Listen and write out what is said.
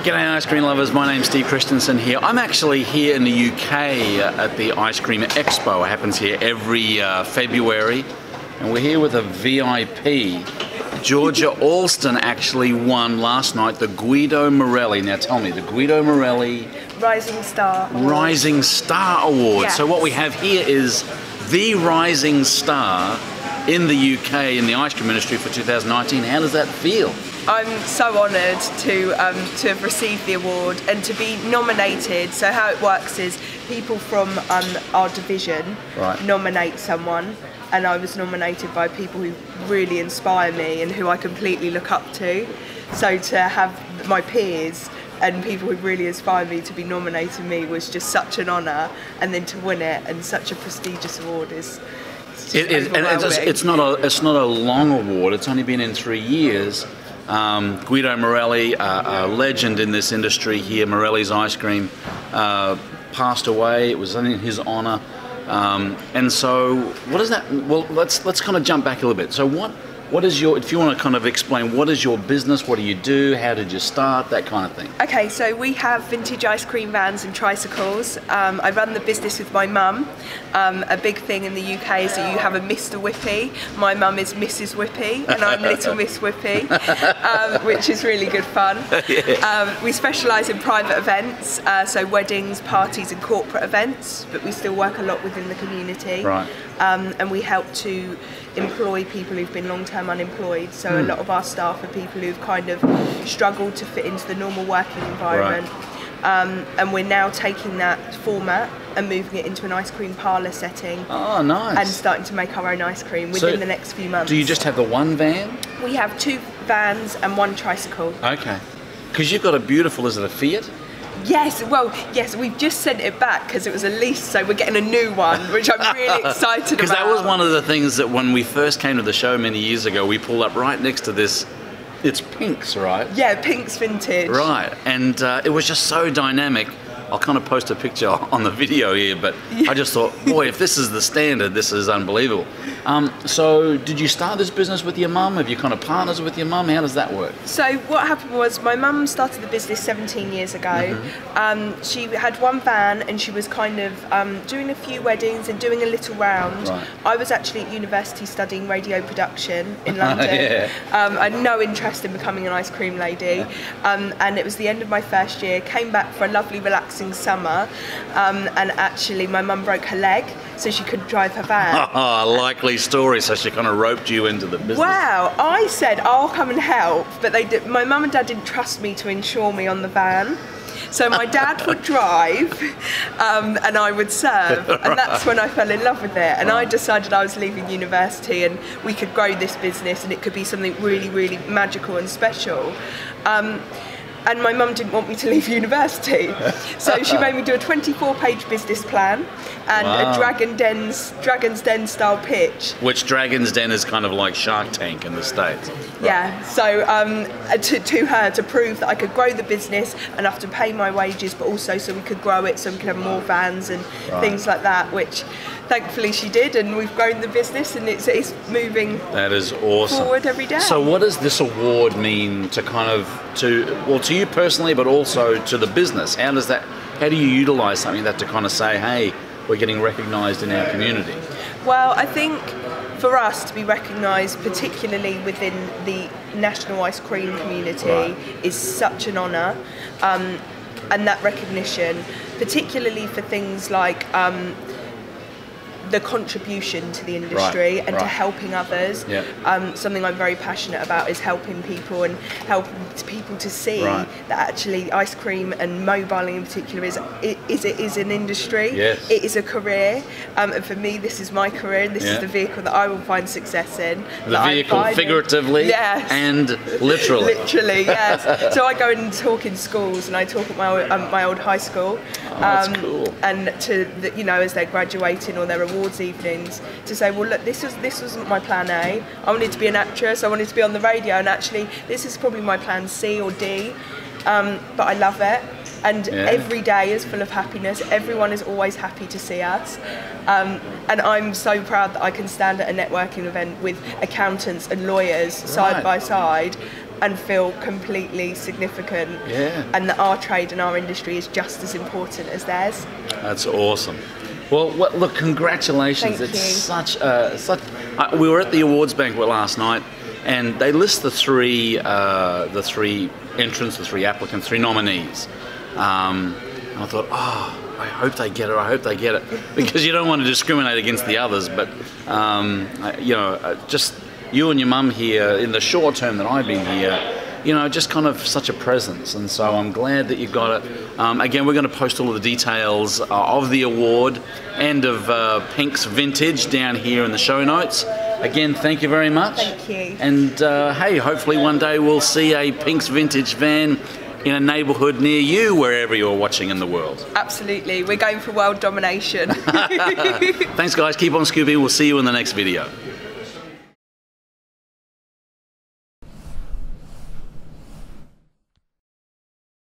G'day ice cream lovers, my name's Steve Christensen here. I'm actually here in the UK at the Ice Cream Expo. It happens here every February, and we're here with a VIP. Georgia Alston actually won last night the Guido Morelli. Now tell me, the Guido Morelli Rising Star Award. Rising Star Award. Yes. So what we have here is the Rising Star in the UK in the ice cream industry for 2019. How does that feel? I'm so honoured to have received the award and to be nominated. So how it works is people from our division nominate someone, and I was nominated by people who really inspire me and who I completely look up to. So to have my peers and people who really inspire me to be nominating me was just such an honour, and then to win it and such a prestigious award is. It's not a long award. It's only been in 3 years. Guido Morelli, a legend in this industry here, Morelli's Ice Cream, passed away. It was in his honour, and so what is that? Well, let's kind of jump back a little bit. So what is your, if you want to kind of explain, what is your business? What do you do? How did you start? That kind of thing. Okay, so we have vintage ice cream vans and tricycles. I run the business with my mum. A big thing in the UK is that you have a Mr. Whippy. My mum is Mrs. Whippy, and I'm Little Miss Whippy, which is really good fun. Yeah. We specialise in private events, so weddings, parties and corporate events, but we still work a lot within the community. Right. And we help to employ people who've been long-term unemployed. So a lot of our staff are people who've kind of struggled to fit into the normal working environment. Right. And we're now taking that format and moving it into an ice cream parlour setting. Oh, nice. And starting to make our own ice cream within the next few months. Do you just have the one van? We have 2 vans and 1 tricycle. Okay. Because you've got a beautiful, is it a Fiat? Yes, well, yes, we've just sent it back because it was a lease, so we're getting a new one, which I'm really excited about. Because that was one of the things that when we first came to the show many years ago, we pulled up right next to this. It's Pink's, right? Yeah, Pink's Vintage. Right, and it was just so dynamic. I'll kind of post a picture on the video here, but I just thought, boy, if this is the standard, this is unbelievable. So did you start this business with your mum? Have you kind of partners with your mum? How does that work? So what happened was my mum started the business 17 years ago. She had 1 van and she was kind of doing a few weddings and doing a little round. Right. I was actually at university studying radio production in London. Yeah. I had no interest in becoming an ice cream lady. And it was the end of my first year, came back for a lovely relaxing summer, and actually my mum broke her leg so she couldn't drive her van. Likely story. So she kind of roped you into the business. Wow, I said I'll come and help, but my mum and dad didn't trust me to insure me on the van. So my dad would drive and I would serve, and that's when I fell in love with it. And I decided I was leaving university and we could grow this business and it could be something really, really magical and special. And my mum didn't want me to leave university, so she made me do a 24-page business plan and a Dragon's Den style pitch. Which Dragon's Den is kind of like Shark Tank in the States. Right. Yeah, so to her to prove that I could grow the business enough to pay my wages, but also so we could grow it, so we could have more vans and things like that, which thankfully she did, and we've grown the business and it's moving. That is awesome. Forward every day. So what does this award mean to to you personally, but also to the business? How do you utilise something like that to kind of say, hey, we're getting recognised in our community? Well, I think for us to be recognised, particularly within the national ice cream community, is such an honour, and that recognition, particularly for things like the contribution to the industry and to helping others. Yeah. Something I'm very passionate about is helping people and helping people to see that actually ice cream and mobiling in particular is an industry. Yes. It is a career, and for me this is my career, and this is the vehicle that I will find success in. The vehicle figuratively and literally. Literally, yes. So I go and talk in schools, and I talk at my old high school. That's cool. And to as they're graduating or their awards evenings, to say, well, look, this wasn't my plan A. I wanted to be an actress. I wanted to be on the radio, and actually, this is probably my plan C or D. But I love it, and every day is full of happiness. Everyone is always happy to see us, and I'm so proud that I can stand at a networking event with accountants and lawyers side by side, and feel completely significant, and that our trade and our industry is just as important as theirs. That's awesome. Well, look, congratulations. Thank you. We were at the awards banquet last night, and they list the three entrants, the three applicants, three nominees. And I thought, I hope they get it. I hope they get it, because you don't want to discriminate against the others. But just you and your mum here in the short term that I've been here, just kind of such a presence, and so I'm glad that you got it. Again, we're going to post all of the details of the award and of Pink's Vintage down here in the show notes. Again, thank you very much. Thank you. And hey, hopefully one day we'll see a Pink's Vintage van in a neighbourhood near you, wherever you're watching in the world. Absolutely, we're going for world domination. Thanks guys, keep on scooping, we'll see you in the next video.